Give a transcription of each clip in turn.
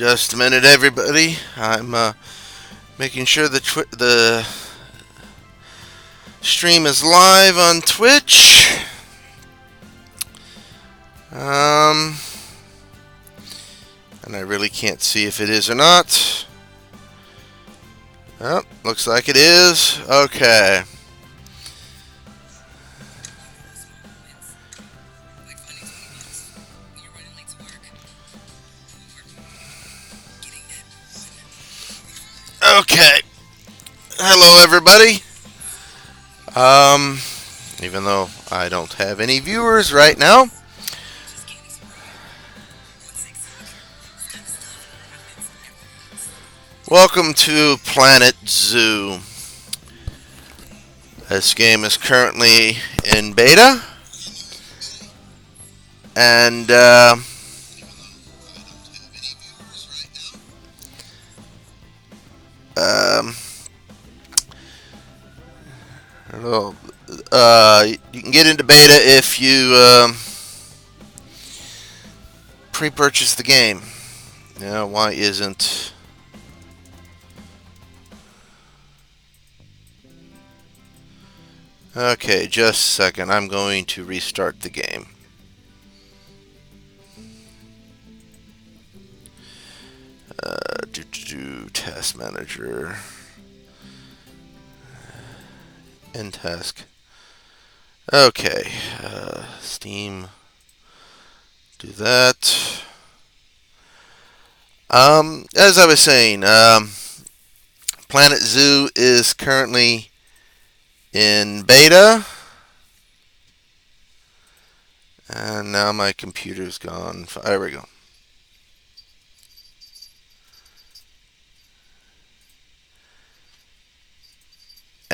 Just a minute, everybody. I'm making sure the stream is live on Twitch. And I really can't see if it is or not. Oh, looks like it is. Okay. Okay. Hello, everybody. Even though I don't have any viewers right now. Welcome to Planet Zoo. This game is currently in beta. And, well, you can get into beta if you pre-purchase the game. Now, why isn't... Okay, just a second. I'm going to restart the game. Task manager. End task. Okay, Steam. Do that. As I was saying, Planet Zoo is currently in beta. And now my computer's gone. There we go.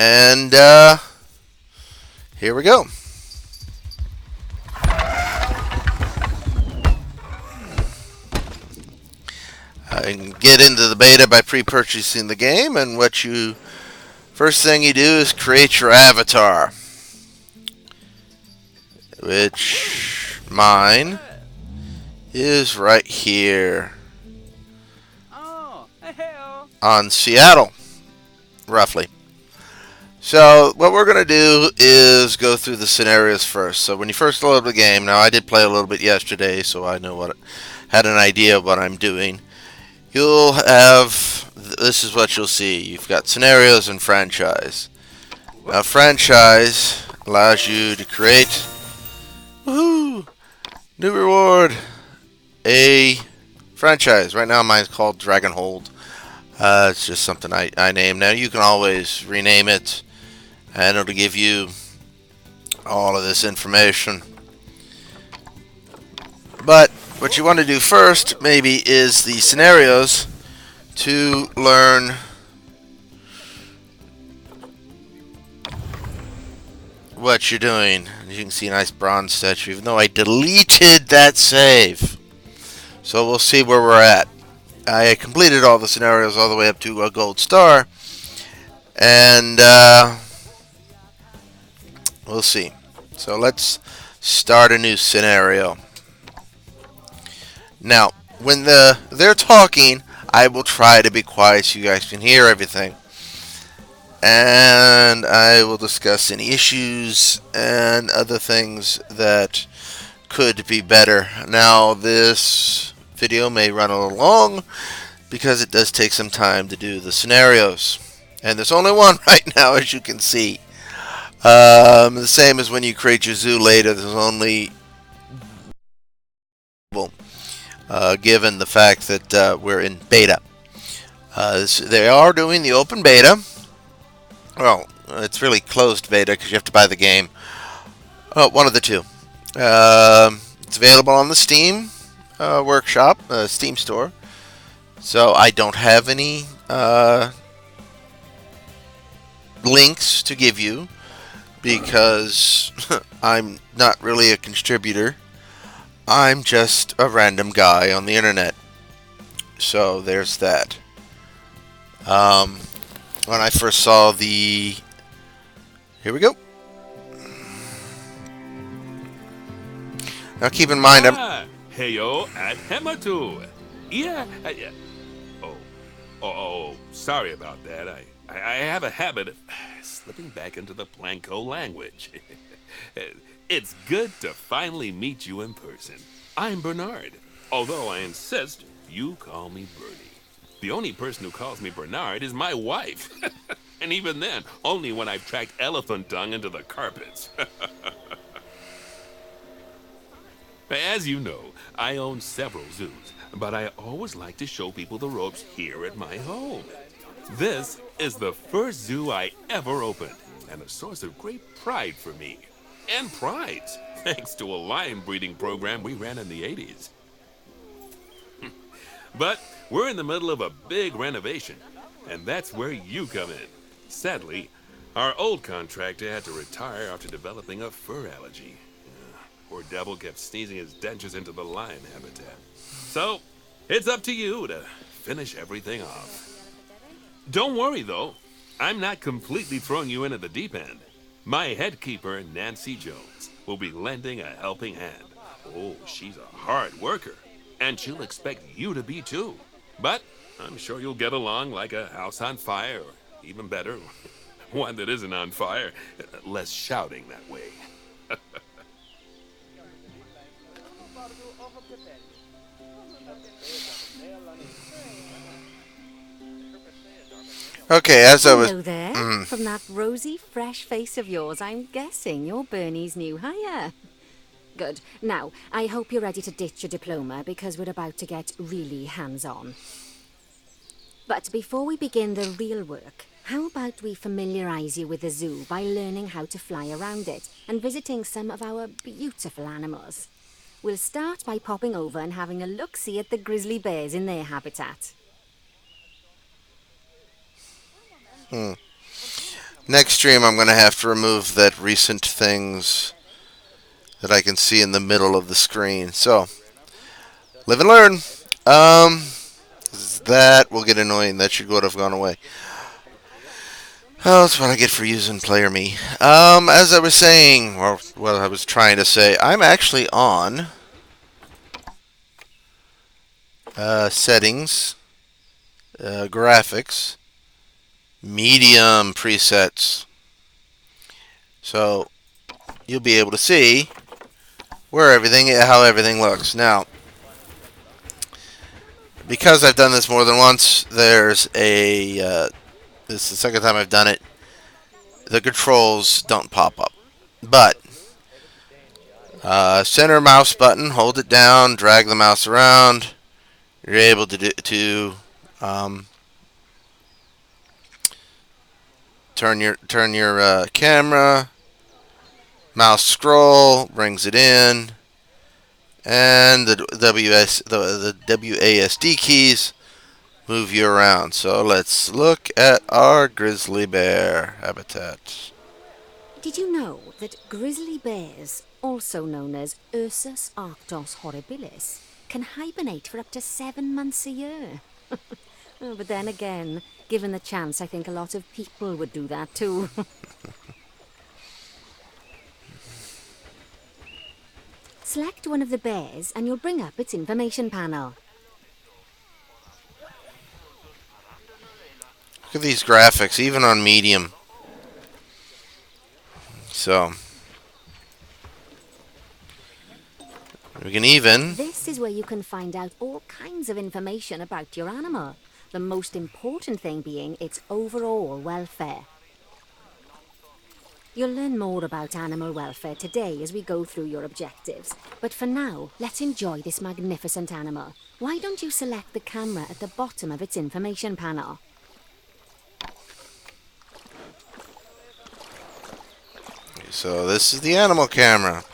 And here we go. I can get into the beta by pre-purchasing the game, and first thing you do is create your avatar, which mine is right here on Seattle, roughly. So what we're going to do is go through the scenarios first. So when you first load the game, now I did play a little bit yesterday, so I had an idea of what I'm doing. You'll have, this is what you'll see. You've got scenarios and franchise. Now franchise allows you to create, woohoo, new reward, a franchise. Right now mine's called Dragonhold. It's just something I named. Now you can always rename it, and it'll give you all of this information. But what you want to do first, maybe, is the scenarios to learn what you're doing. As you can see, a nice bronze statue, even though I deleted that save. So we'll see where we're at. I completed all the scenarios all the way up to a gold star, and we'll see. So let's start a new scenario. Now, when they're talking, I will try to be quiet so you guys can hear everything, and I will discuss any issues and other things that could be better. Now, this video may run a little long because it does take some time to do the scenarios, and there's only one right now, as you can see. The same as when you create your zoo later, there's only given the fact that we're in beta. They are doing the open beta. Well, it's really closed beta because you have to buy the game. One of the two. It's available on the Steam workshop, Steam store. So I don't have any links to give you because I'm not really a contributor. I'm just a random guy on the internet. So there's that. When I first saw the... Here we go. Now keep in mind, Heyo at Hematu. Yeah. Oh, sorry about that. I have a habit of slipping back into the Planko language. It's good to finally meet you in person. I'm Bernard, although I insist you call me Bernie. The only person who calls me Bernard is my wife. And even then, only when I've tracked elephant dung into the carpets. As you know, I own several zoos, but I always like to show people the ropes here at my home. This is the first zoo I ever opened, and a source of great pride for me. And prides, thanks to a lion breeding program we ran in the 80s. But we're in the middle of a big renovation, and that's where you come in. Sadly, our old contractor had to retire after developing a fur allergy. Poor devil kept sneezing his dentures into the lion habitat. So, it's up to you to finish everything off. Don't worry, though. I'm not completely throwing you in at the deep end. My head keeper, Nancy Jones, will be lending a helping hand. Oh, she's a hard worker, and she'll expect you to be too. But I'm sure you'll get along like a house on fire, or even better, one that isn't on fire. Less shouting that way. Okay, as I was. Hello there. From that rosy, fresh face of yours, I'm guessing you're Bernie's new hire. Good. Now, I hope you're ready to ditch your diploma because we're about to get really hands-on. But before we begin the real work, how about we familiarize you with the zoo by learning how to fly around it and visiting some of our beautiful animals? We'll start by popping over and having a look-see at the grizzly bears in their habitat. Next stream, I'm going to have to remove that recent things that I can see in the middle of the screen. So, live and learn. That will get annoying. That should would have gone away. Oh, that's what I get for using Player Me. As I was saying, or what I was trying to say, I'm actually on settings, graphics, medium presets. So you'll be able to see how everything looks. Now, because I've done this more than once, there's a this is the second time I've done it. The controls don't pop up, but center mouse button, hold it down, drag the mouse around. You're able um, turn your camera. Mouse scroll brings it in, and the WASD keys move you around. So let's look at our grizzly bear habitat. Did you know that grizzly bears, also known as Ursus arctos horribilis, can hibernate for up to 7 months a year? Oh, but then again, given the chance, I think a lot of people would do that too. Select one of the bears and you'll bring up its information panel. Look at these graphics, even on medium. So we can even. This is where you can find out all kinds of information about your animal. The most important thing being its overall welfare. You'll learn more about animal welfare today as we go through your objectives. But for now, let's enjoy this magnificent animal. Why don't you select the camera at the bottom of its information panel? So this is the animal camera.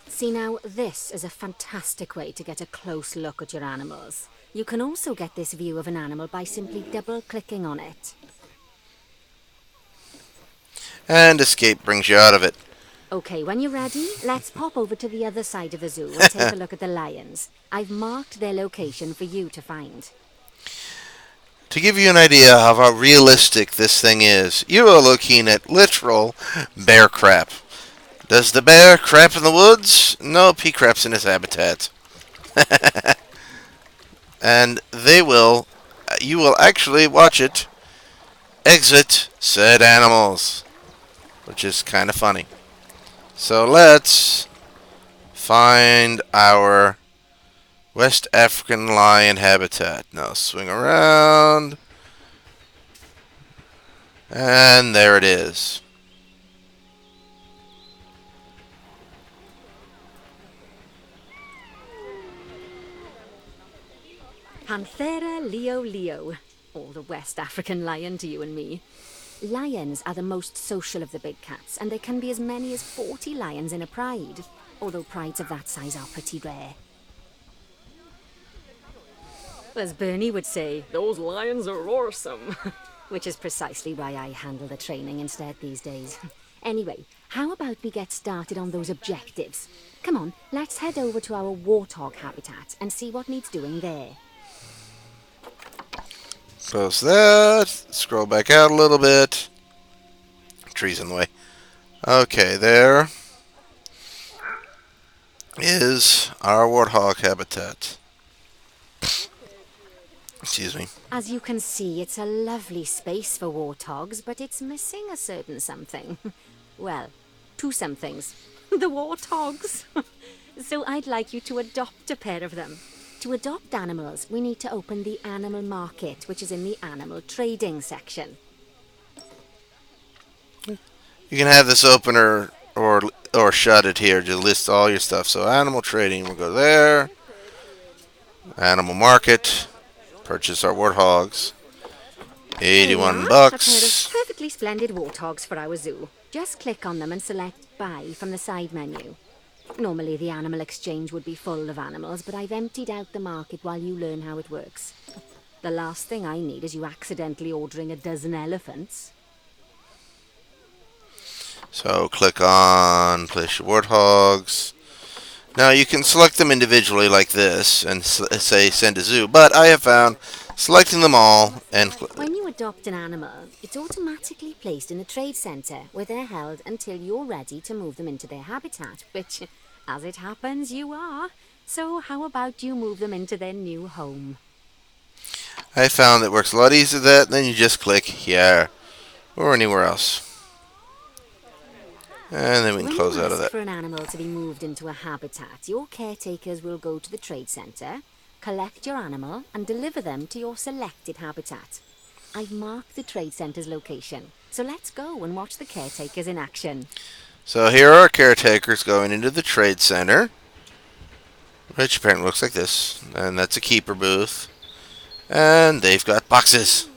See now, this is a fantastic way to get a close look at your animals. You can also get this view of an animal by simply double-clicking on it. And escape brings you out of it. Okay, when you're ready, let's pop over to the other side of the zoo and take a look at the lions. I've marked their location for you to find. To give you an idea of how realistic this thing is, you are looking at literal bear crap. Does the bear crap in the woods? Nope, he craps in his habitat. and you will actually watch it exit said animals, which is kind of funny. So let's find our West African lion habitat. Now swing around, and there it is. Panthera leo leo, or the West African lion to you and me. Lions are the most social of the big cats, and there can be as many as 40 lions in a pride, although prides of that size are pretty rare. As Bernie would say, those lions are awesome. Which is precisely why I handle the training instead these days. Anyway, how about we get started on those objectives? Come on, let's head over to our warthog habitat and see what needs doing there. Close that. Scroll back out a little bit. Trees in the way. Okay, there is our warthog habitat. Excuse me. As you can see, it's a lovely space for warthogs, but it's missing a certain something. Well, two somethings. The warthogs. So I'd like you to adopt a pair of them. To adopt animals, we need to open the animal market, which is in the animal trading section. You can have this open or shut it here to list all your stuff. So animal trading, we'll go there. Animal market. Purchase our warthogs. 81 A pair bucks. of perfectly splendid warthogs for our zoo. Just click on them and select Buy from the side menu. Normally the animal exchange would be full of animals, but I've emptied out the market while you learn how it works. The last thing I need is you accidentally ordering a dozen elephants. So click on place your warthogs. Now you can select them individually like this and say send to zoo, but I have found selecting them all and When you adopt an animal, it's automatically placed in a trade centre where they're held until you're ready to move them into their habitat, which, as it happens, you are. So how about you move them into their new home? I found it works a lot easier than that. Then you just click here or anywhere else. And then we can close When you out of ask that. for an animal to be moved into a habitat, your caretakers will go to the trade centre, collect your animal and deliver them to your selected habitat. I've marked the trade centre's location, so let's go and watch the caretakers in action. So here are our caretakers going into the trade center, which apparently looks like this. And that's a keeper booth. And they've got boxes.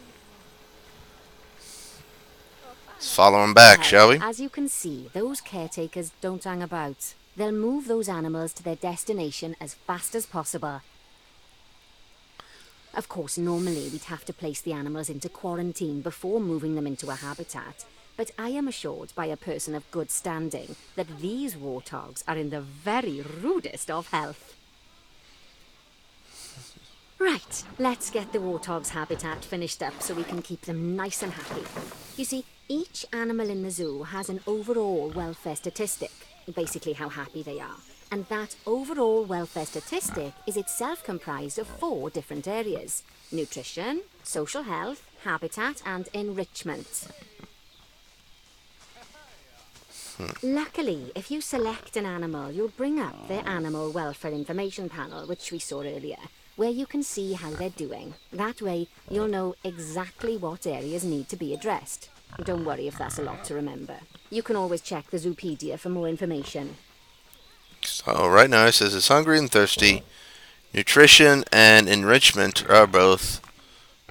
Let's follow them back, shall we? As you can see, those caretakers don't hang about. They'll move those animals to their destination as fast as possible. Of course, normally we'd have to place the animals into quarantine before moving them into a habitat, but I am assured by a person of good standing that these warthogs are in the very rudest of health. Right, let's get the warthog's habitat finished up so we can keep them nice and happy. You see, each animal in the zoo has an overall welfare statistic, basically how happy they are. And that overall welfare statistic is itself comprised of 4 different areas: nutrition, social health, habitat, and enrichment. Luckily, if you select an animal, you'll bring up their animal welfare information panel, which we saw earlier, where you can see how they're doing. That way, you'll know exactly what areas need to be addressed. Don't worry if that's a lot to remember. You can always check the Zoopedia for more information. So right now it says it's hungry and thirsty. Nutrition and enrichment are both.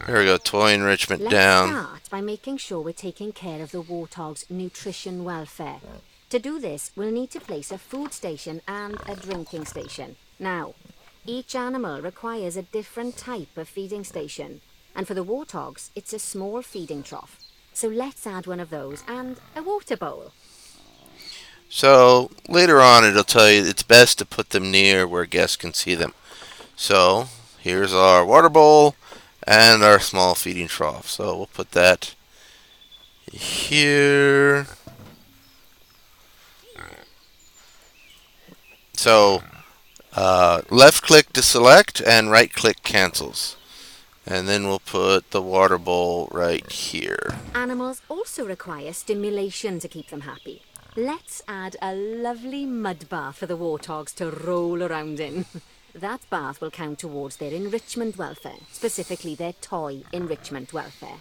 Here we go, toy enrichment Let's down. start by making sure we're taking care of the warthog's nutrition welfare. To do this, we'll need to place a food station and a drinking station. Now, each animal requires a different type of feeding station, and for the warthogs, it's a small feeding trough. So let's add one of those and a water bowl. So later on it'll tell you it's best to put them near where guests can see them. So here's our water bowl and our small feeding trough. So we'll put that here. So Left click to select and right click cancels. And then we'll put the water bowl right here. Animals also require stimulation to keep them happy. Let's add a lovely mud bath for the warthogs to roll around in. That bath will count towards their enrichment welfare, specifically their toy enrichment welfare.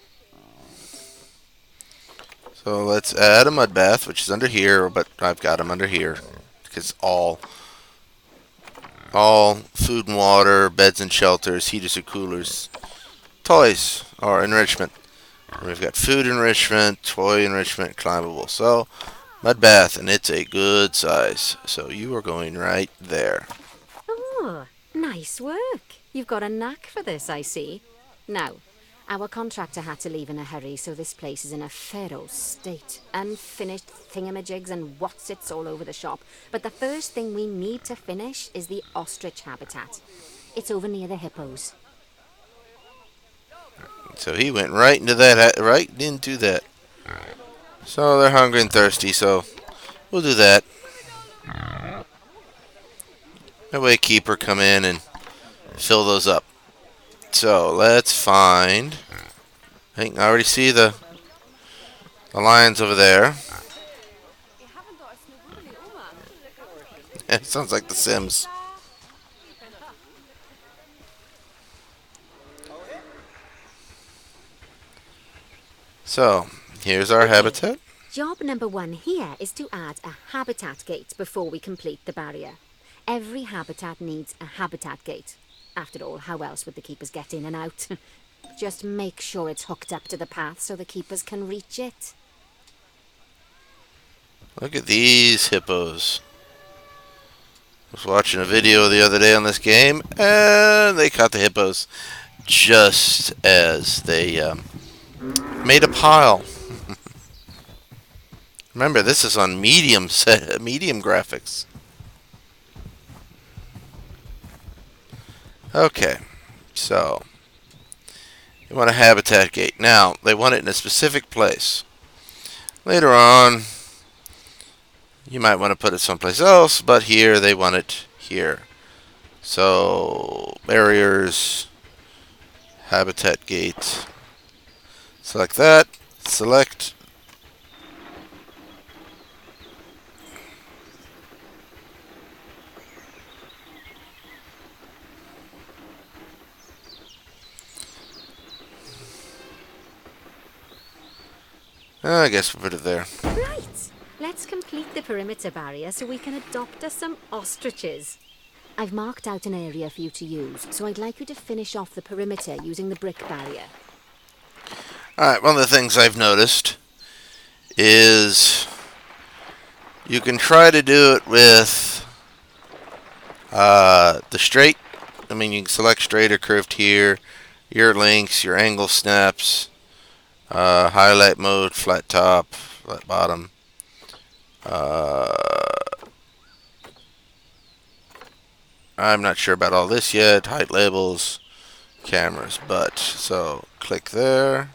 So let's add a mud bath, which is under here, but I've got them under here. Because all food and water, beds and shelters, heaters and coolers, toys are enrichment. And we've got food enrichment, toy enrichment, climbable. So mud bath, and it's a good size. So you are going right there. Oh, nice work. You've got a knack for this, I see. Now, our contractor had to leave in a hurry, so this place is in a feral state. Unfinished thingamajigs and whatsits all over the shop. But the first thing we need to finish is the ostrich habitat. It's over near the hippos. So he went right into that. So they're hungry and thirsty, so we'll do that. That way keeper come in and fill those up. So let's find. I think I already see the lions over there. It sounds like The Sims. So here's our habitat. Job number 1 here is to add a habitat gate before we complete the barrier. Every habitat needs a habitat gate. After all, how else would the keepers get in and out? Just make sure it's hooked up to the path so the keepers can reach it. Look at these hippos. I was watching a video the other day on this game, and they caught the hippos just as they made a pile. Remember, this is on medium graphics. Okay, so you want a habitat gate. Now, they want it in a specific place. Later on, you might want to put it someplace else, but here they want it here. So, barriers, habitat gate. Select that, select. I guess we'll put it there. Right. Let's complete the perimeter barrier so we can adopt us some ostriches. I've marked out an area for you to use, so I'd like you to finish off the perimeter using the brick barrier. Alright, one of the things I've noticed is you can try to do it with the straight. I mean, you can select straight or curved here, your links, your angle snaps, highlight mode, flat top, flat bottom. I'm not sure about all this yet. Height labels, cameras, but so click there.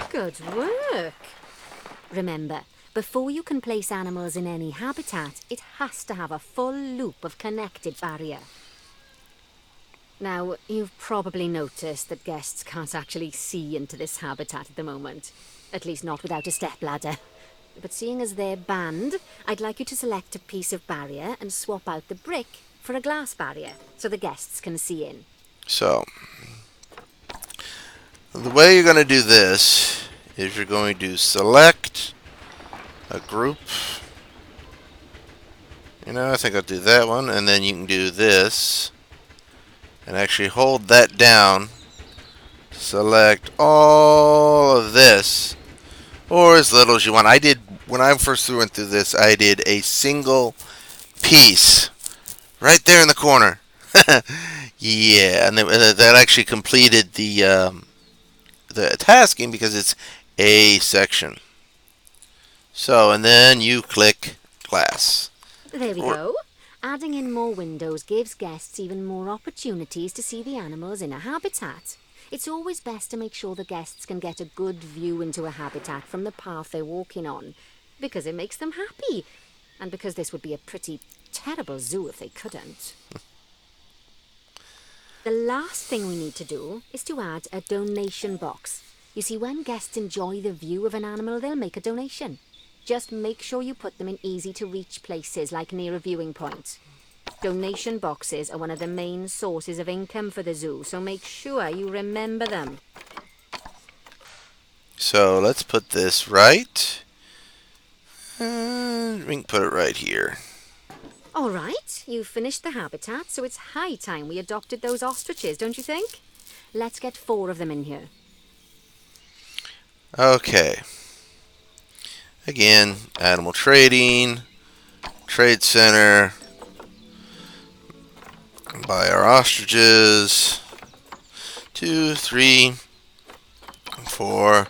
Good work. Remember, before you can place animals in any habitat, it has to have a full loop of connected barrier. Now, you've probably noticed that guests can't actually see into this habitat at the moment. At least not without a stepladder. But seeing as they're banned, I'd like you to select a piece of barrier and swap out the brick for a glass barrier so the guests can see in. So, the way you're going to do this is you're going to select a group. I think I'll do that one, and then you can do this and actually hold that down. Select all of this, or as little as you want. When I first went through this, I did a single piece right there in the corner. Yeah, and that actually completed the tasking because it's a section. So, and then you click glass. There we Or, go. Adding in more windows gives guests even more opportunities to see the animals in a habitat. It's always best to make sure the guests can get a good view into a habitat from the path they're walking on, because it makes them happy, and because this would be a pretty terrible zoo if they couldn't. The last thing we need to do is to add a donation box. You see, when guests enjoy the view of an animal, they'll make a donation. Just make sure you put them in easy-to-reach places, like near a viewing point. Donation boxes are one of the main sources of income for the zoo, so make sure you remember them. so let's put this right. And we can put it right here. All right, you've finished the habitat, so it's high time we adopted those ostriches, don't you think? Let's get 4 of them in here. Okay. Again, animal trading, trade center. Buy our ostriches. 2, 3, 4.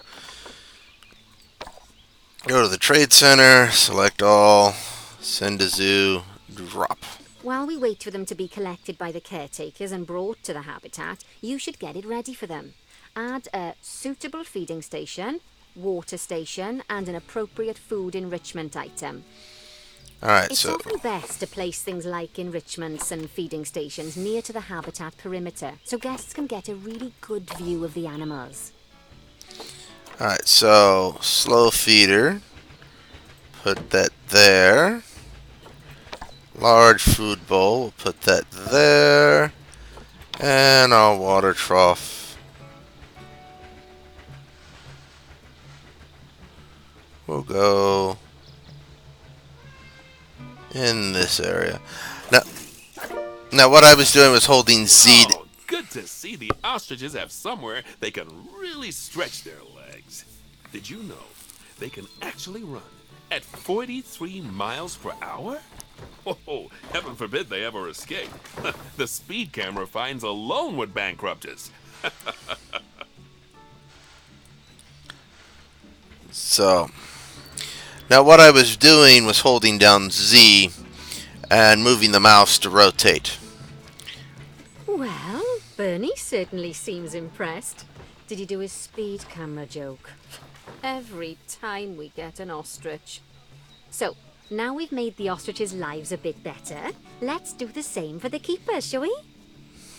Go to the trade center, select all, send to zoo, drop. While we wait for them to be collected by the caretakers and brought to the habitat, you should get it ready for them. Add a suitable feeding station, water station, and an appropriate food enrichment item. Alright, It's so often best to place things like enrichments and feeding stations near to the habitat perimeter, so guests can get a really good view of the animals. alright, so slow feeder. Put that there. Large food bowl, we'll put that there. And our water trough will go in this area. Now what I was doing was holding Z. Oh, good to see the ostriches have somewhere they can really stretch their legs. Did you know they can actually run at 43 miles per hour? Oh, heaven forbid they ever escape. The speed camera fines alone would bankrupt us. So now what I was doing was holding down Z and moving the mouse to rotate. Well, Bernie certainly seems impressed. Did he do his speed camera joke? Every time we get an ostrich. So, now we've made the ostriches' lives a bit better, let's do the same for the keepers, shall we?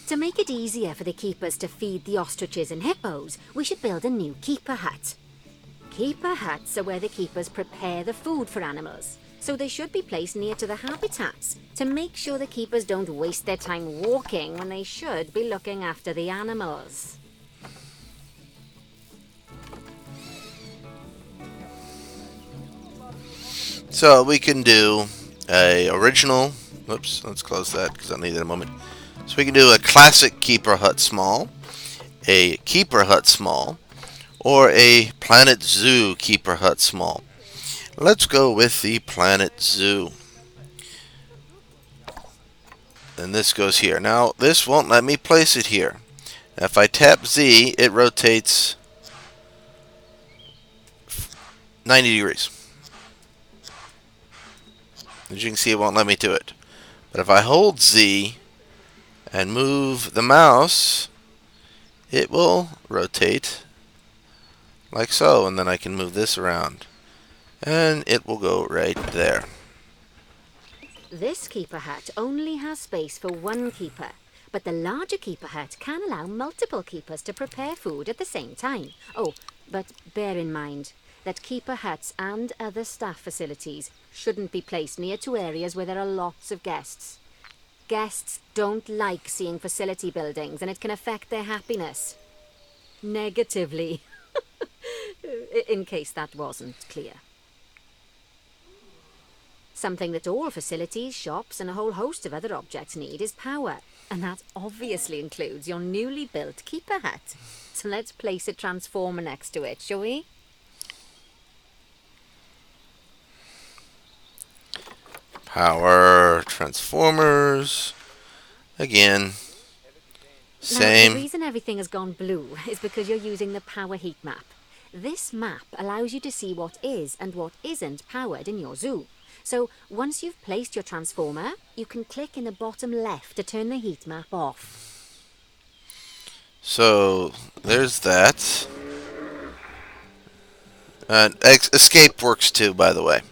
To make it easier for the keepers to feed the ostriches and hippos, we should build a new keeper hut. Keeper huts are where the keepers prepare the food for animals, so they should be placed near to the habitats to make sure the keepers don't waste their time walking when they should be looking after the animals. So we can do a original. Oops, let's close that because I'll need it in a moment. So we can do a classic keeper hut small, a keeper hut small, or a Planet Zoo keeper hut small. Let's go with the Planet Zoo. And this goes here. Now this won't let me place it here. If I tap Z, it rotates 90 degrees. As you can see, it won't let me do it. But if I hold Z and move the mouse, it will rotate like so, and then I can move this around and it will go right there. This keeper hut only has space for one keeper, but the larger keeper hut can allow multiple keepers to prepare food at the same time. Oh, but bear in mind that keeper huts and other staff facilities shouldn't be placed near to areas where there are lots of guests. Guests don't like seeing facility buildings, and it can affect their happiness negatively. In case that wasn't clear. Something that all facilities, shops, and a whole host of other objects need is power, and that obviously includes your newly built keeper hut. So let's place a transformer next to it, shall we? Power transformers. Again, Now, the Same. reason everything has gone blue is because you're using the power heat map. This map allows you to see what is and what isn't powered in your zoo. So, once you've placed your transformer, you can click in the bottom left to turn the heat map off. So there's that. Escape works too, by the way.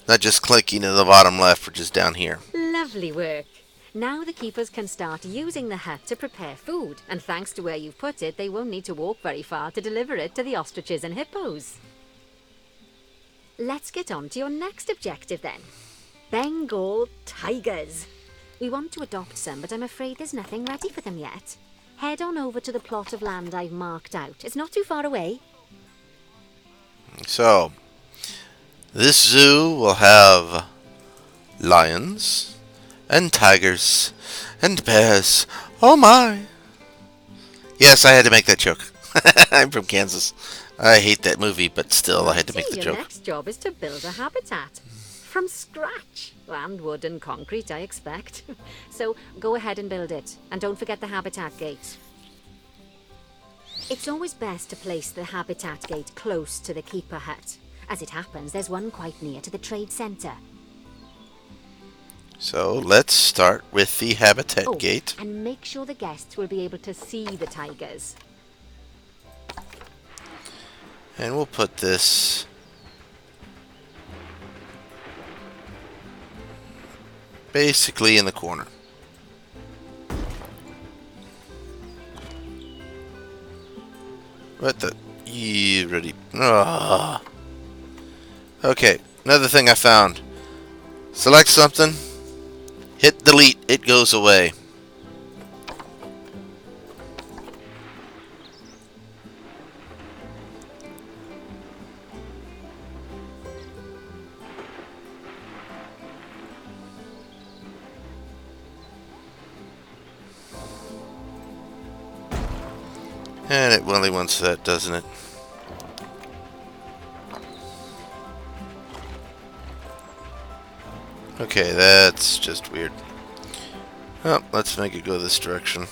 Not just clicking in the bottom left, which is down here. Lovely work. Now the keepers can start using the hut to prepare food, and thanks to where you've put it, they won't need to walk very far to deliver it to the ostriches and hippos. Let's get on to your next objective then. Bengal tigers. We want to adopt some, but I'm afraid there's nothing ready for them yet. Head on over to the plot of land I've marked out. It's not too far away. So, this zoo will have lions and tigers and bears. Oh my! Yes, I had to make that joke. I'm from Kansas. I hate that movie, but still, I had to make the Your joke. next job is to build a habitat. From scratch. And wood and concrete, I expect. So go ahead and build it. And don't forget the habitat gate. It's always best to place the habitat gate close to the keeper hut. As it happens, there's one quite near to the trade centre. So, let's start with the habitat gate. And make sure the guests will be able to see the tigers. And we'll put this basically in the corner. What the? You ready? Ah. Okay, another thing I found. Select something, hit delete, it goes away. And it really wants that, doesn't it? Okay, that's just weird. Oh, let's make it go this direction.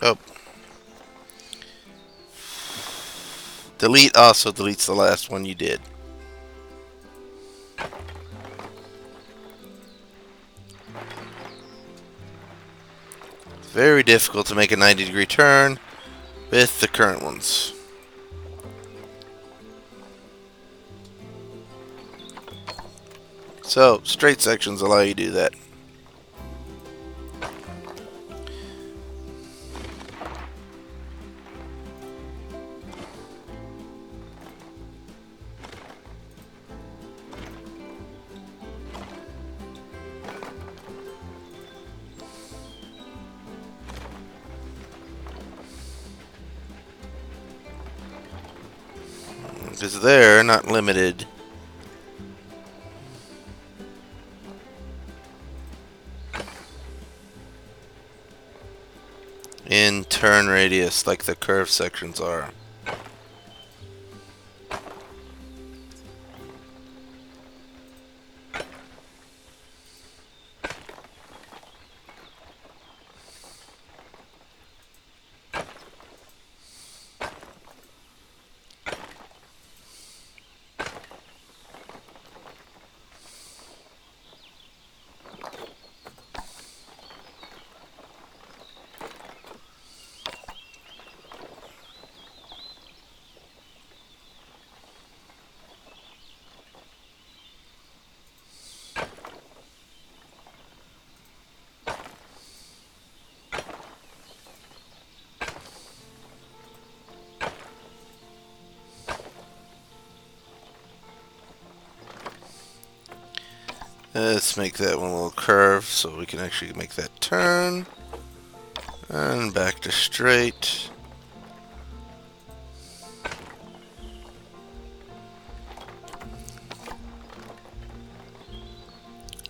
Oh. Delete also deletes the last one you did. It's very difficult to make a 90-degree turn with the current ones. So, straight sections allow you to do that. Because they're not limited. In turn radius like the curved sections are. Let's make that one a little curved so we can actually make that turn. And back to straight.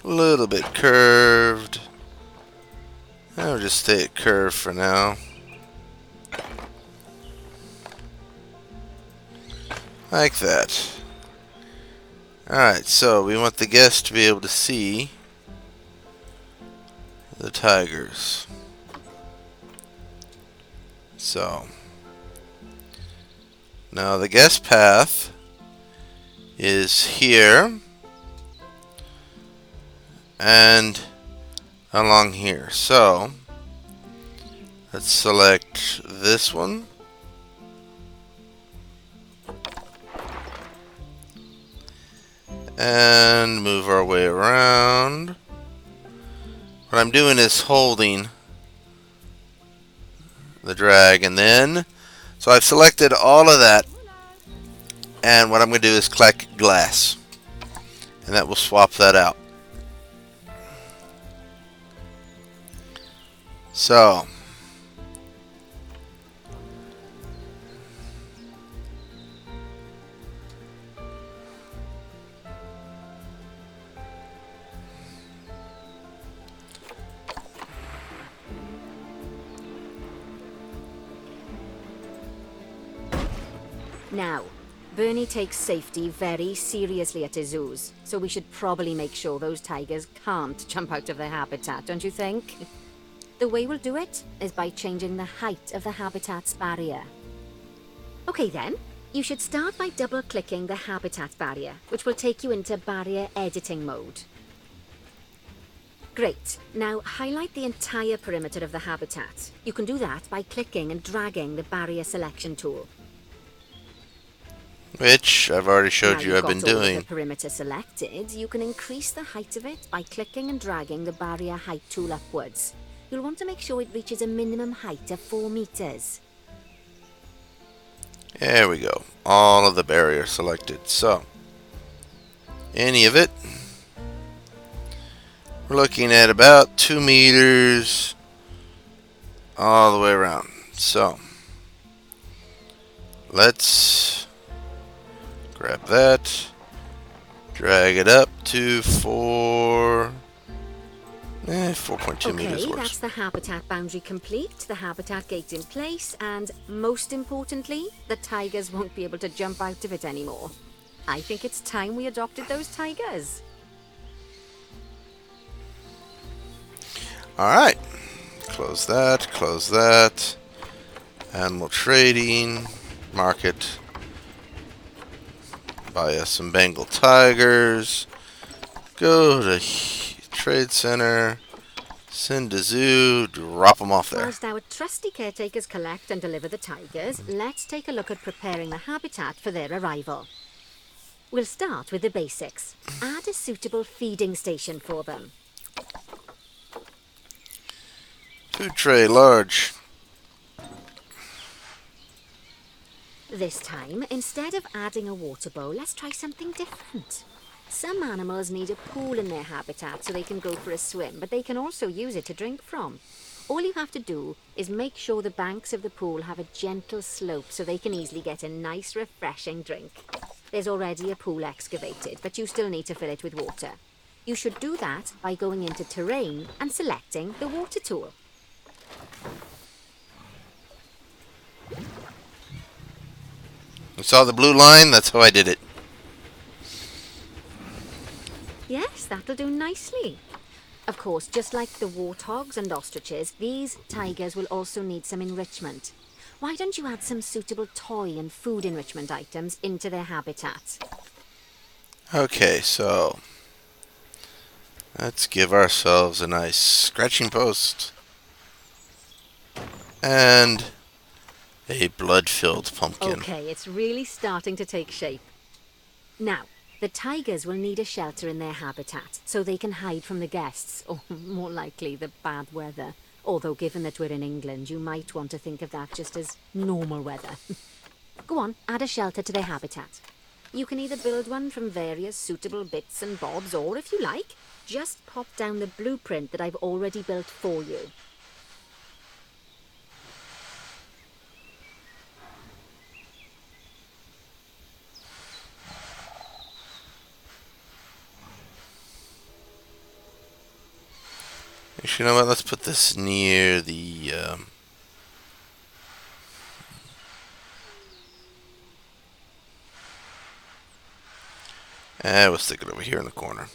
A little bit curved. I'll just stay at curve for now. Like that. Alright, so we want the guest to be able to see the tigers. So, now the guest path is here and along here. So, let's select this one. And move our way around. What I'm doing is holding the drag, and then, so I've selected all of that, and what I'm going to do is click glass, and that will swap that out. So, Now, Bernie takes safety very seriously at his zoos, so we should probably make sure those tigers can't jump out of their habitat, don't you think? The way we'll do it is by changing the height of the habitat's barrier. Okay then, you should start by double-clicking the habitat barrier, which will take you into barrier editing mode. Great. Now highlight the entire perimeter of the habitat. You can do that by clicking and dragging the barrier selection tool. which I've already showed you I've been Now you've got all of doing. the perimeter selected, you can increase the height of it by clicking and dragging the barrier height tool upwards. You'll want to make sure it reaches a minimum height of 4 meters. There we go. All of the barrier selected. So, any of it, we're looking at about 2 meters all the way around. So, let's grab that, drag it up to 4.2 meters Okay, works. that's the habitat boundary complete, the habitat gate in place, and most importantly, the tigers won't be able to jump out of it anymore. I think it's time we adopted those tigers. Alright, close that, animal trading, market, buy us some Bengal tigers, go to trade center, send to zoo, drop them off there. Whilst our trusty caretakers collect and deliver the tigers, let's take a look at preparing the habitat for their arrival. We'll start with the basics. Add a suitable feeding station for them. Food tray, large. This time, instead of adding a water bowl, let's try something different. Some animals need a pool in their habitat so they can go for a swim, but they can also use it to drink from. All you have to do is make sure the banks of the pool have a gentle slope so they can easily get a nice, refreshing drink. There's already a pool excavated, but you still need to fill it with water. You should do that by going into Terrain and selecting the water tool. You saw the blue line? That's how I did it. Yes, that'll do nicely. Of course, just like the warthogs and ostriches, these tigers will also need some enrichment. Why don't you add some suitable toy and food enrichment items into their habitat? Okay, so let's give ourselves a nice scratching post and a blood-filled pumpkin. Okay, it's really starting to take shape. Now, the tigers will need a shelter in their habitat so they can hide from the guests, or more likely the bad weather. Although given that we're in England, you might want to think of that just as normal weather. Go on, add a shelter to their habitat. You can either build one from various suitable bits and bobs, or if you like, just pop down the blueprint that I've already built for you. Actually, you know what? Let's put this near the. We'll stick it over here in the corner.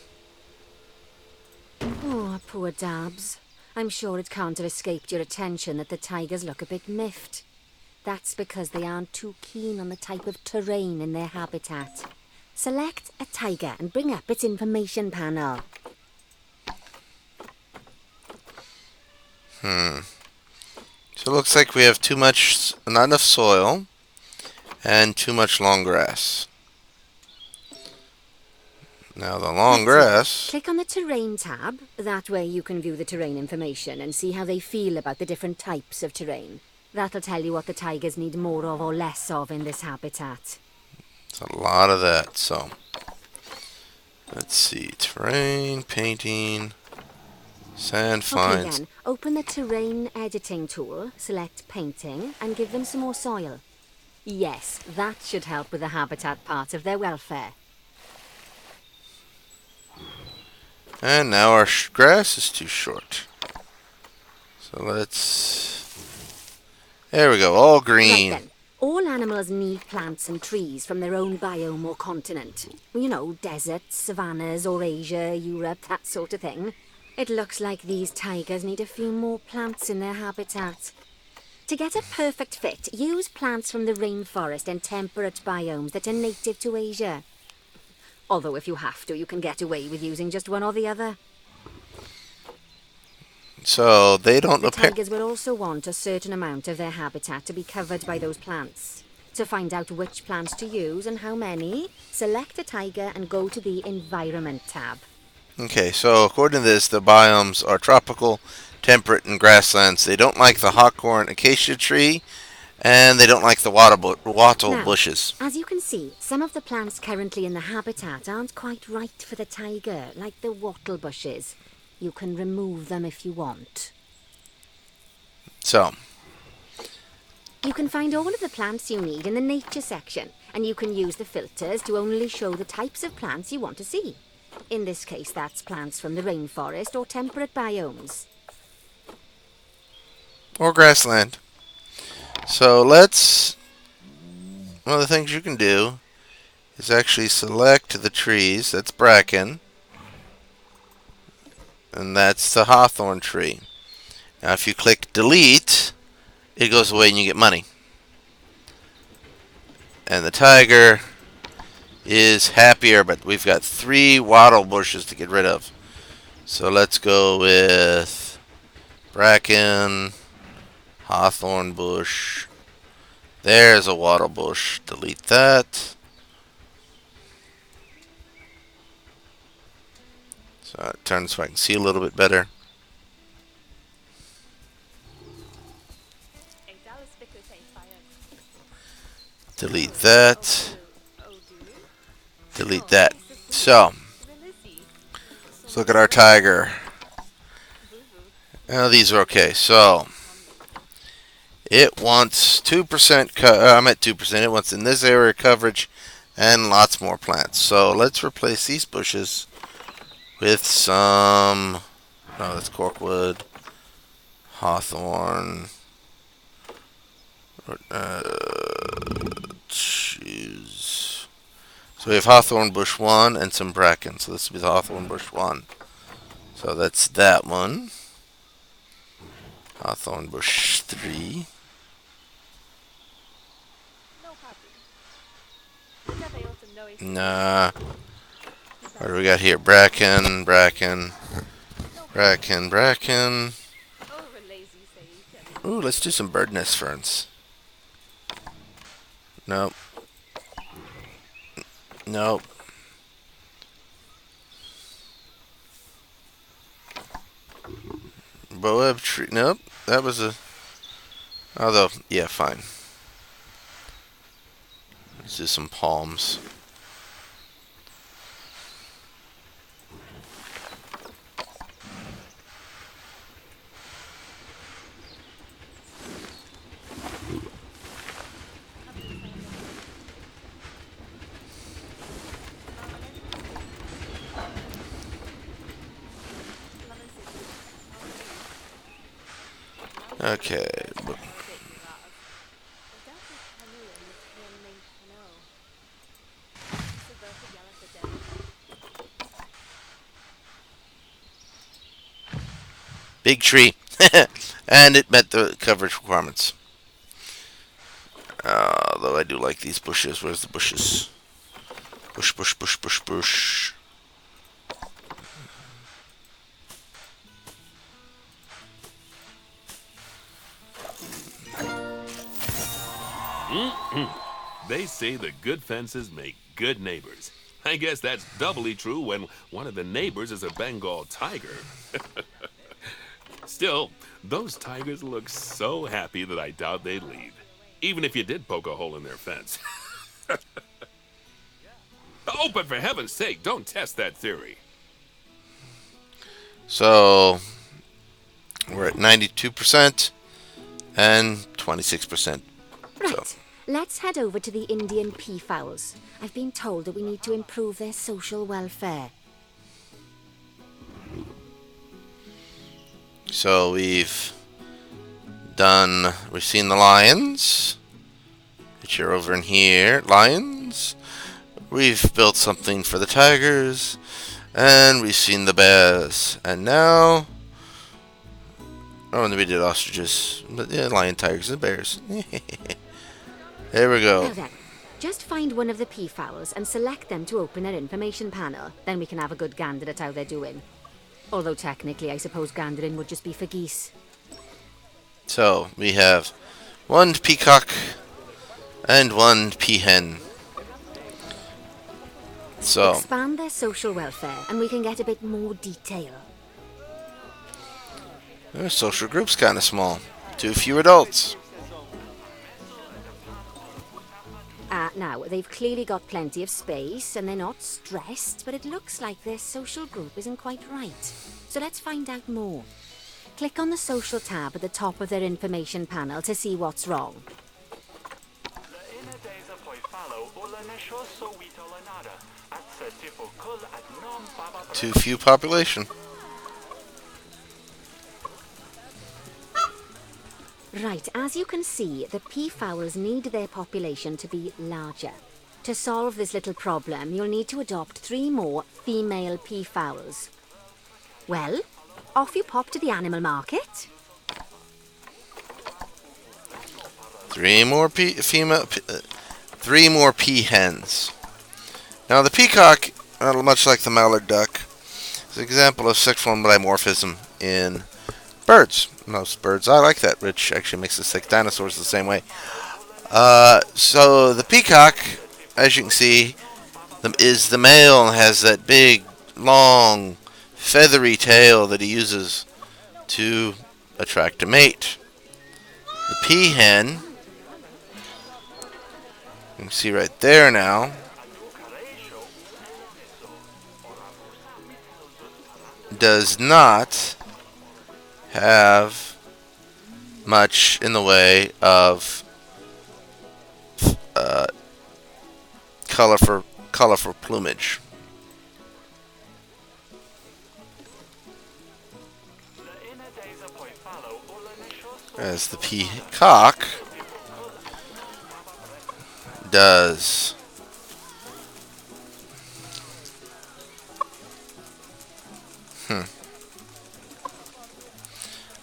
Oh, poor Dabs. I'm sure it can't have escaped your attention that the tigers look a bit miffed. That's because they aren't too keen on the type of terrain in their habitat. Select a tiger and bring up its information panel. So it looks like we have not enough soil, and too much long grass. Now the long grass. Click on the terrain tab. That way you can view the terrain information and see how they feel about the different types of terrain. That'll tell you what the tigers need more of or less of in this habitat. It's a lot of that, so. Let's see. Terrain, painting, sand Okay finds. then, open the terrain editing tool, select painting, and give them some more soil. Yes, that should help with the habitat part of their welfare. And now our grass is too short. So let's. There we go, all green. Right then. All animals need plants and trees from their own biome or continent. You know, deserts, savannas, Eurasia, Europe, that sort of thing. It looks like these tigers need a few more plants in their habitat. To get a perfect fit, use plants from the rainforest and temperate biomes that are native to Asia. Although if you have to, you can get away with using just one or the other. So they don't The appear. tigers will also want a certain amount of their habitat to be covered by those plants. To find out which plants to use and how many, select a tiger and go to the Environment tab. Okay, so according to this, the biomes are tropical, temperate, and grasslands. They don't like the hawthorn acacia tree, and they don't like the wattle Now, bushes. as you can see, some of the plants currently in the habitat aren't quite right for the tiger, like the wattle bushes. You can remove them if you want. So, You can find all of the plants you need in the nature section, and you can use the filters to only show the types of plants you want to see. In this case, that's plants from the rainforest or temperate biomes. or grassland. So let's. One of the things you can do is actually select the trees. That's bracken. And that's the hawthorn tree. Now, if you click delete, it goes away and you get money. And the tiger is happier, but we've got 3 wattle bushes to get rid of. So let's go with bracken, hawthorn bush. There's a wattle bush. Delete that. So it turns so I can see a little bit better. Delete that. Delete that. So, let's look at our tiger. Now these are okay. So, it wants 2%. I'm at 2%. It wants in this area coverage and lots more plants. So let's replace these bushes with some. No, that's corkwood, hawthorn. Choose. So we have hawthorn bush 1 and some bracken. So this will be the hawthorn bush 1. So that's that one. Hawthorn bush 3. Nah. What do we got here? Bracken, bracken, bracken, bracken. Ooh, let's do some bird nest ferns. Nope. Nope. Boab tree. Nope. That was a. Although, yeah, fine. Let's do some palms. Okay. Big tree. And it met the coverage requirements. Though I do like these bushes. Where's the bushes? Bush, bush, bush, bush, bush. They say the good fences make good neighbors. I guess that's doubly true when one of the neighbors is a Bengal tiger. Still, those tigers look so happy that I doubt they'd leave. Even if you did poke a hole in their fence. Oh, but for heaven's sake, don't test that theory. So we're at 92% and 26%. Right. Let's head over to the Indian peafowls. I've been told that we need to improve their social welfare. So we've seen the lions, which are over in here. Lions. We've built something for the tigers, and we've seen the bears. And now, oh, and we did ostriches, but yeah, lion, tigers, and bears. There we go. Now then, just find one of the peafowls and select them to open their information panel. Then we can have a good gander at how they're doing. Although technically, I suppose gandering would just be for geese. So we have one peacock and one peahen. So expand their social welfare, and we can get a bit more detail. their social group's kind of small. Too few adults. Now, they've clearly got plenty of space, and they're not stressed, but it looks like their social group isn't quite right. So let's find out more. Click on the social tab at the top of their information panel to see what's wrong. Too few population. Right, as you can see, the peafowls need their population to be larger. To solve this little problem, you'll need to adopt 3 more female peafowls. Well, off you pop to the animal market. 3 more peahens. Now the peacock, much like the mallard duck, is an example of sexual dimorphism in birds. Most birds, I like that, which actually makes us think dinosaurs the same way. So the peacock, as you can see, is the male and has that big, long, feathery tail that he uses to attract a mate. The peahen, you can see right there now, does not have much in the way of colorful plumage. As the peacock does.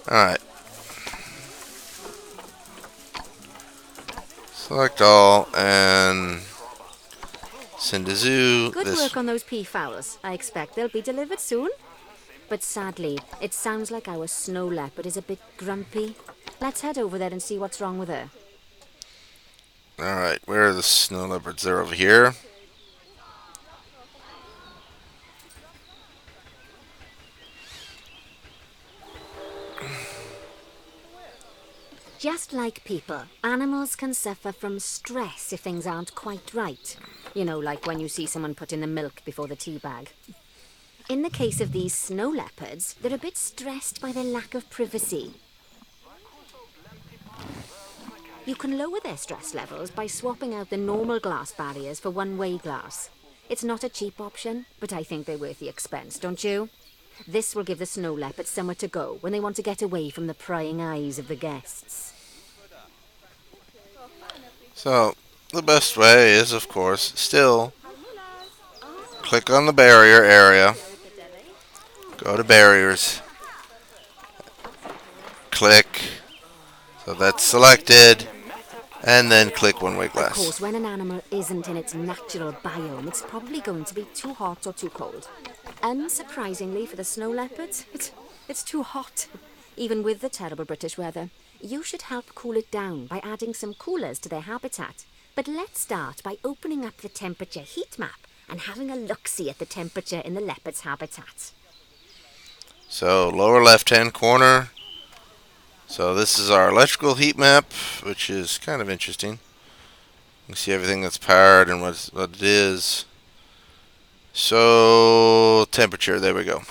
Alright. Select all and send to zoo. Good work on those peafowls. I expect they'll be delivered soon. But sadly, it sounds like our snow leopard is a bit grumpy. Let's head over there and see what's wrong with her. Alright, where are the snow leopards? They're over here. Just like people, animals can suffer from stress if things aren't quite right. You know, like when you see someone put in the milk before the tea bag. In the case of these snow leopards, they're a bit stressed by their lack of privacy. You can lower their stress levels by swapping out the normal glass barriers for one-way glass. It's not a cheap option, but I think they're worth the expense, don't you? This will give the snow leopards somewhere to go when they want to get away from the prying eyes of the guests. So, the best way is, of course, still click on the barrier area, go to barriers, click, so that's selected, and then click one-way Of glass. course, when an animal isn't in its natural biome, it's probably going to be too hot or too cold. Unsurprisingly for the snow leopards, it's too hot. Even with the terrible British weather, you should help cool it down by adding some coolers to their habitat. But let's start by opening up the temperature heat map and having a look-see at the temperature in the leopard's habitat. So, lower left-hand corner. So this is our electrical heat map, which is kind of interesting. You can see everything that's powered and what it is. So, temperature, there we go.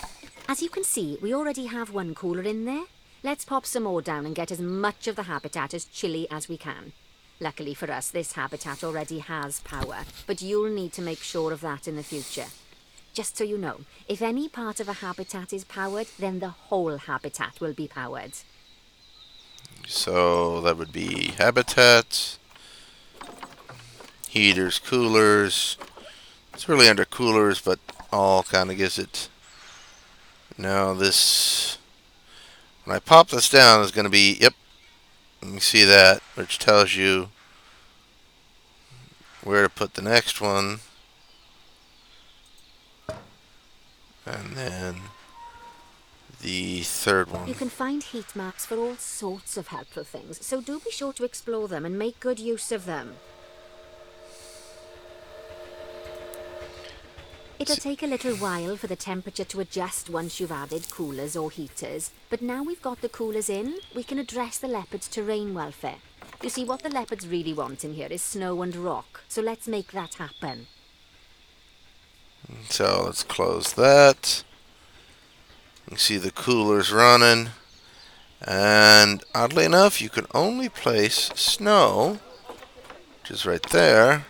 As you can see, we already have one cooler in there. Let's pop some more down and get as much of the habitat as chilly as we can. Luckily for us, this habitat already has power, but you'll need to make sure of that in the future. Just so you know, if any part of a habitat is powered, then the whole habitat will be powered. So that would be habitat, heaters, coolers. It's really under coolers, but all kind of gives it. Now this, when I pop this down, is going to be, yep, let me see that, which tells you where to put the next one. And then the third one. You can find heat maps for all sorts of helpful things, so do be sure to explore them and make good use of them. It'll take a little while for the temperature to adjust once you've added coolers or heaters, but now we've got the coolers in, we can address the leopard's terrain welfare. You see, what the leopards really want in here is snow and rock, so let's make that happen. So let's close that. You can see the coolers running. And oddly enough, you can only place snow, which is right there,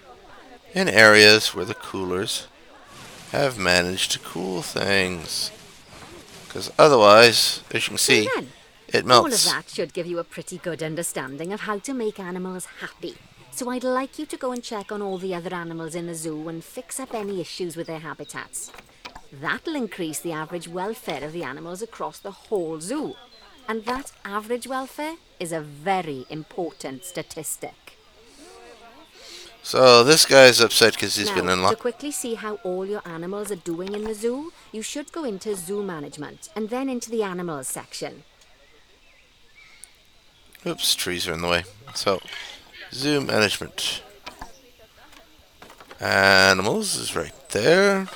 in areas where the coolers have managed to cool things. Because otherwise, as you can see, Then, it all of melts. that should give you a pretty good understanding of how to make animals happy. So I'd like you to go and check on all the other animals in the zoo and fix up any issues with their habitats. That'll increase the average welfare of the animals across the whole zoo. And that average welfare is a very important statistic. So this guy's upset because he's been Now, to unlocked. quickly see how all your animals are doing in the zoo, you should go into zoo management and then into the animals section. Oops, trees are in the way. So, zoo management. Animals is right there.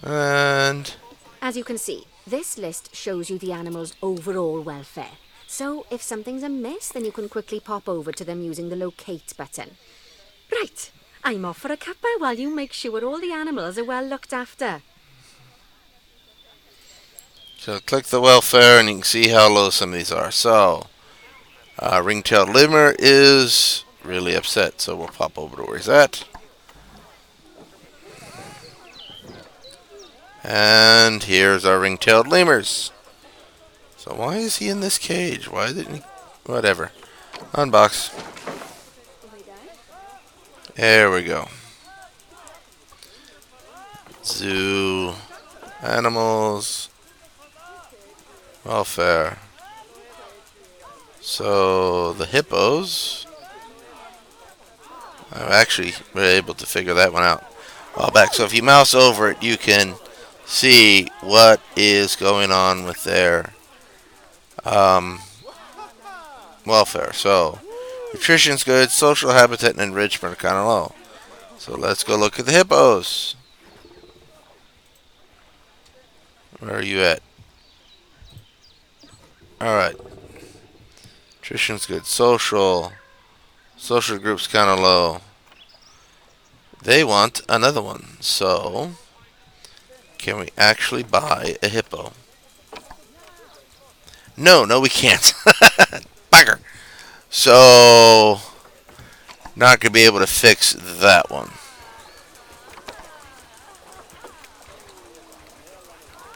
And As you can see, this list shows you the animal's overall welfare. So if something's amiss, then you can quickly pop over to them using the locate button. Right, I'm off for a cuppa while you make sure all the animals are well looked after. so click the welfare and you can see how low some of these are. So, ring-tailed lemur is really upset. So we'll pop over to where he's at. And here's our ring-tailed lemurs. So why is he in this cage? Why didn't he? Whatever. Unbox. There we go. Zoo. Animals. Welfare. So the hippos. I've actually been able to figure that one out a while back. So if you mouse over it, you can see what is going on with their welfare. So nutrition's good, social habitat and enrichment are kind of low. So let's go look at the hippos. Where are you at? Alright. Nutrition's good. Social group's kind of low. They want another one. So can we actually buy a hippo? No, we can't. Bugger. So, not going to be able to fix that one.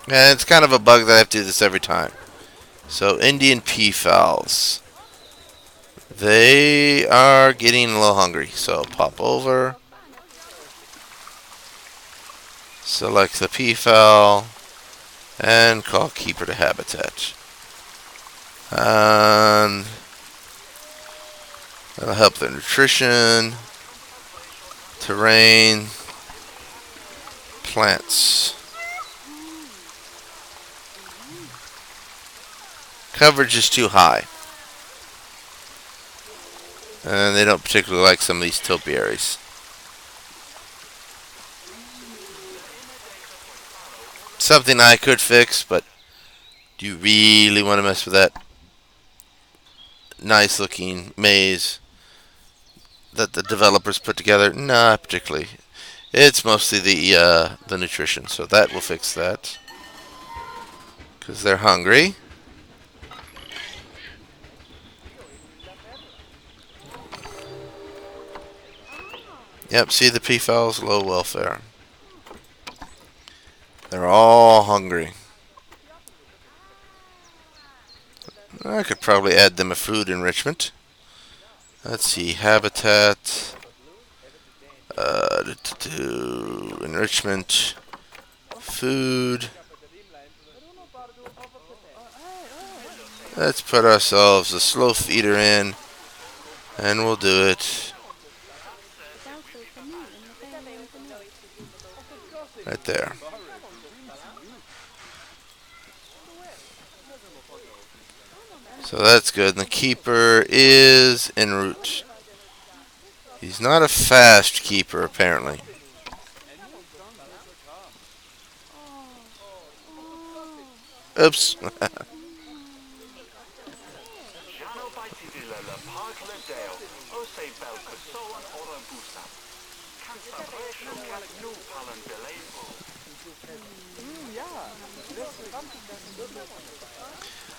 And it's kind of a bug that I have to do this every time. So Indian peafowls. They are getting a little hungry. So pop over. Select the peafowl. And call keeper to habitat. And that'll help their nutrition, terrain, plants. Coverage is too high. And they don't particularly like some of these topiaries. Something I could fix, but do you really want to mess with that nice looking maze that the developers put together? Not particularly. It's mostly the nutrition, so that will fix that. Because they're hungry. Yep, see the peafowls, low welfare. They're all hungry. I could probably add them a food enrichment. Let's see, habitat, enrichment, food. Let's put ourselves a slow feeder in, and we'll do it right there. So that's good. And the keeper is en route. He's not a fast keeper, apparently. Oops.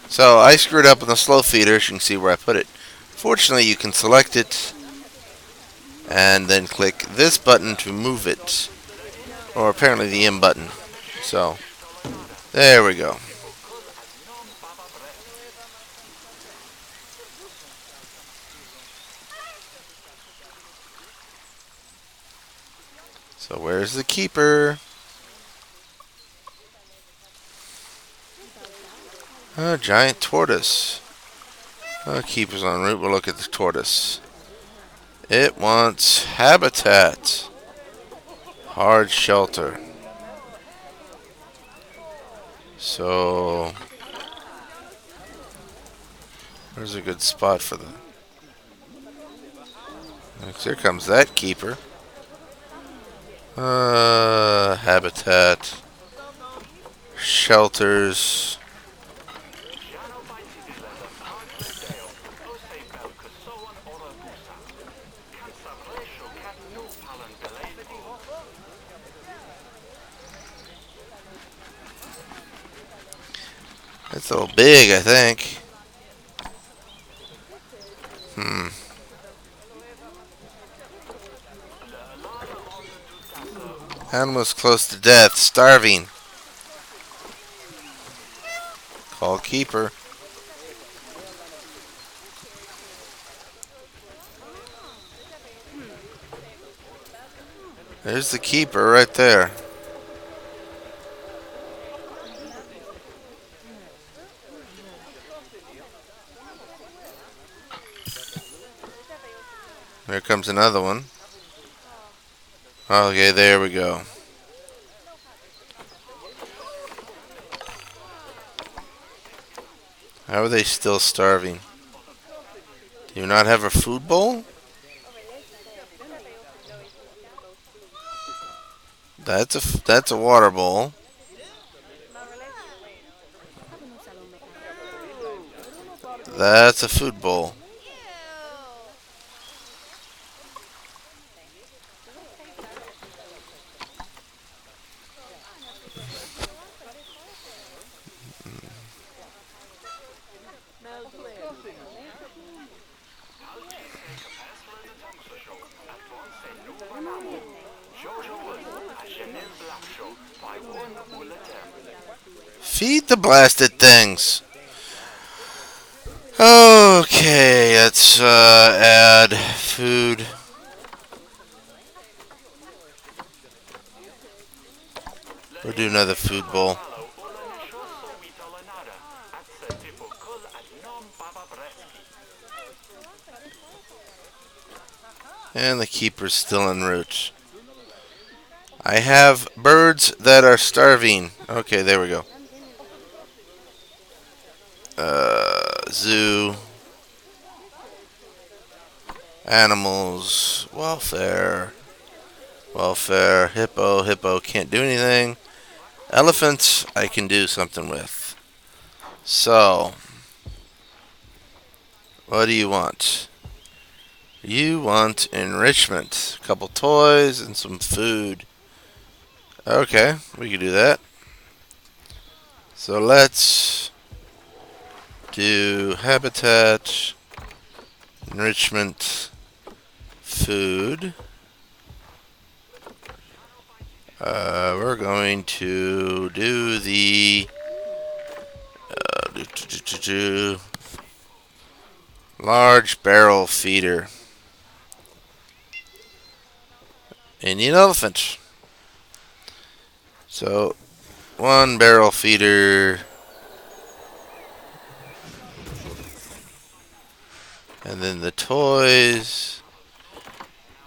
So I screwed up on the slow feeder. As you can see where I put it. Fortunately, you can select it and then click this button to move it, or apparently the M button. So there we go. So where's the keeper? A giant tortoise. Keeper's en route. We'll look at the tortoise. It wants habitat. Hard shelter. So where's a good spot for them? Here comes that keeper. Habitat. Shelters. It's a little big, I think. Animal's close to death, starving. Call keeper. There's the keeper right there. Here comes another one. Okay, there we go. How are they still starving? Do you not have a food bowl? That's a water bowl. That's a food bowl. Feed the blasted things. Okay, let's add food. We'll do another food bowl. And the keeper's still en route. I have birds that are starving. Okay, there we go. Zoo. Animals. Welfare. Welfare. Hippo. Hippo can't do anything. Elephants, I can do something with. So, what do you want? You want enrichment. A couple toys and some food. Okay, we can do that. So let's do habitat, enrichment, food. We're going to do the large barrel feeder. Indian elephant. So, one barrel feeder. And then the toys.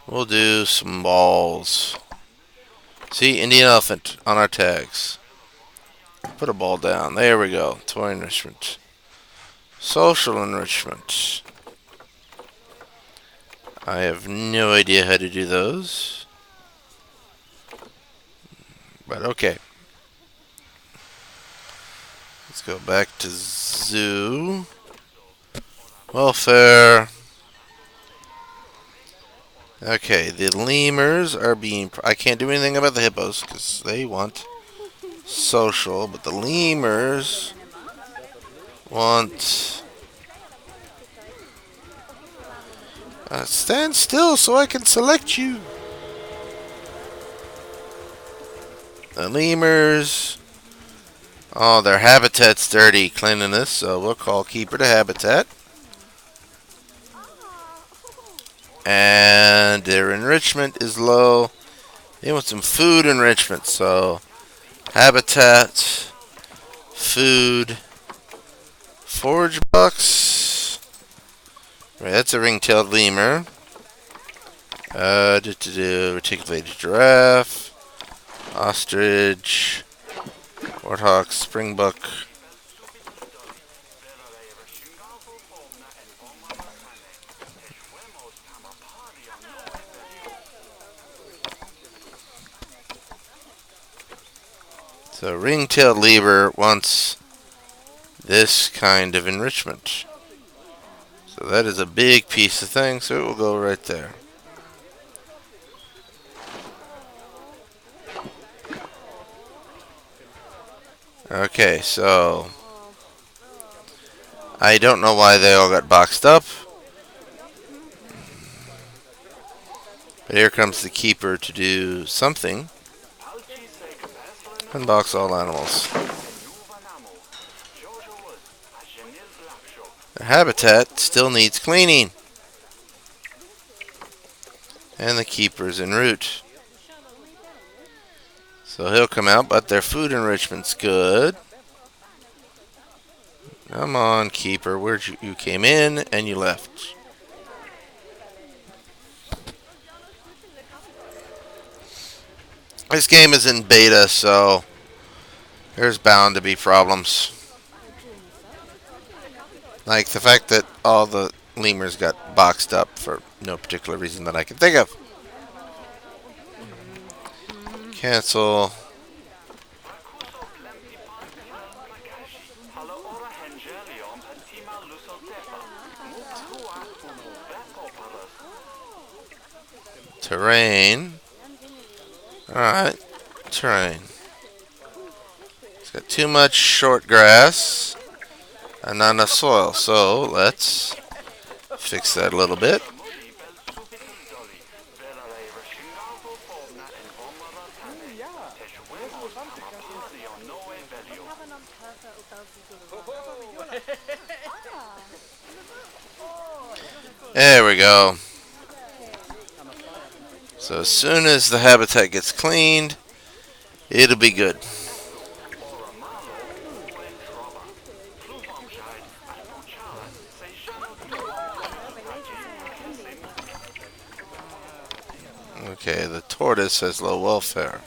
We'll do some balls. See, Indian elephant on our tags. Put a ball down. There we go. Toy enrichment. Social enrichment. I have no idea how to do those. But okay. Let's go back to zoo. Welfare. Okay, the lemurs are being... I can't do anything about the hippos because they want social, but the lemurs want... stand still so I can select you. The lemurs... Oh, their habitat's dirty. Cleanliness, so we'll call keeper to habitat. And their enrichment is low. They want some food enrichment, so habitat, food, forage box. Right, that's a ring-tailed lemur. Reticulated giraffe, ostrich, warthog, springbuck. So ring-tailed lemur wants this kind of enrichment. So that is a big piece of thing, so it will go right there. Okay, so I don't know why they all got boxed up. But here comes the keeper to do something. Unbox all animals. The habitat still needs cleaning. And the keeper's en route. So he'll come out, but their food enrichment's good. Come on, keeper. Where'd you came in and you left. This game is in beta, so there's bound to be problems. Like the fact that all the lemurs got boxed up for no particular reason that I can think of. Cancel. Terrain. Alright. Terrain. It's got too much short grass and not enough soil, so let's fix that a little bit. There we go. So as soon as the habitat gets cleaned, it'll be good. Okay, the tortoise has low welfare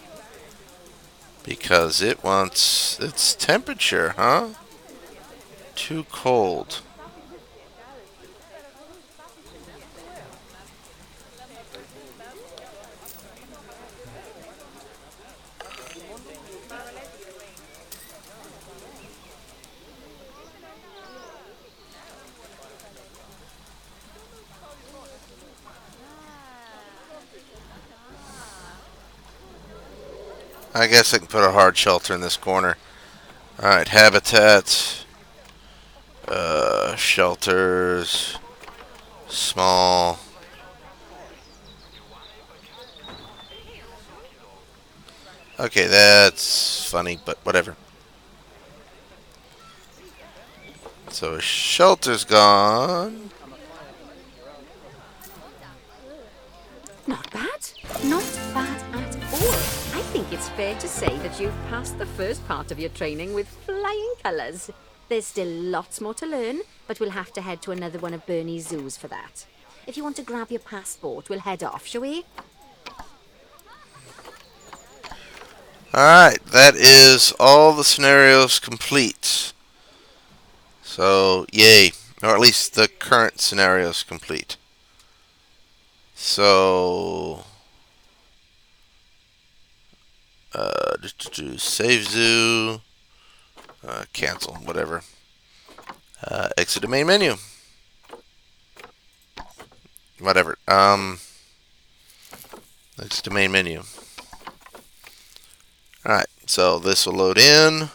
because it wants its temperature, huh? Too cold. I guess I can put a hard shelter in this corner. Alright, habitat, shelters, small. Okay, that's funny, but whatever. So shelter's gone. Not bad. Not bad at all. I think it's fair to say that you've passed the first part of your training with flying colours. There's still lots more to learn, but we'll have to head to another one of Bernie's zoos for that. If you want to grab your passport, we'll head off, shall we? Alright, that is all the scenarios complete. So, yay. Or at least the current scenarios complete. So, save zoo, cancel, whatever. Exit the main menu. Whatever. Exit the main menu. Alright, so this will load in.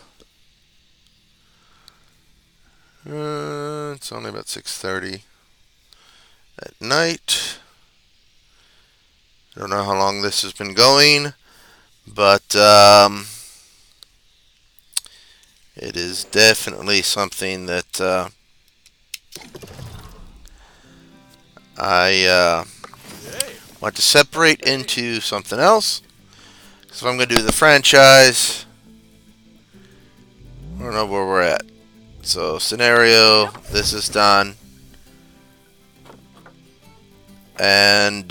It's only about 6:30 at night. I don't know how long this has been going, but it is definitely something that I want to separate into something else. So I'm going to do the franchise. I don't know where we're at. So scenario, this is done. And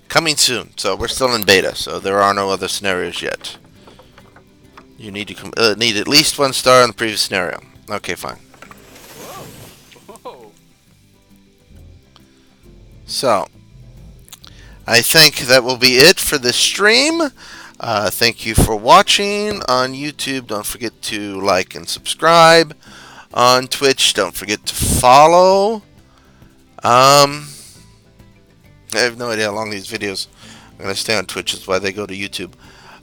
coming soon. So we're still in beta, so there are no other scenarios yet. You need to need at least 1 star in the previous scenario. Okay, fine. So I think that will be it for this stream. Thank you for watching on YouTube. Don't forget to like and subscribe. On Twitch, don't forget to follow. I have no idea how long these videos are going to stay on Twitch. That's why they go to YouTube.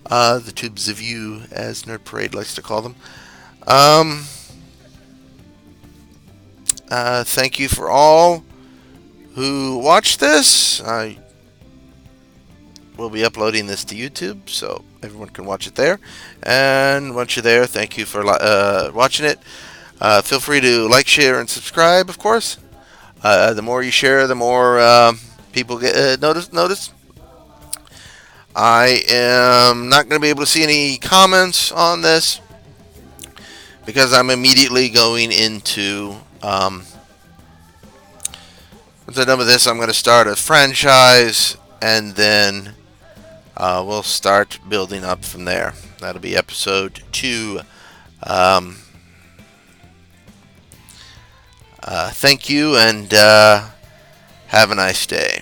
The tubes of you, as Nerd Parade likes to call them. Thank you for all who watched this. I will be uploading this to YouTube, so everyone can watch it there. And once you're there, thank you for watching it. Feel free to like, share, and subscribe, of course. The more you share, the more people get notice. I am not going to be able to see any comments on this because I'm immediately going into once I'm done with this, I'm going to start a franchise, and then we'll start building up from there. That'll be episode 2. Thank you, and have a nice day.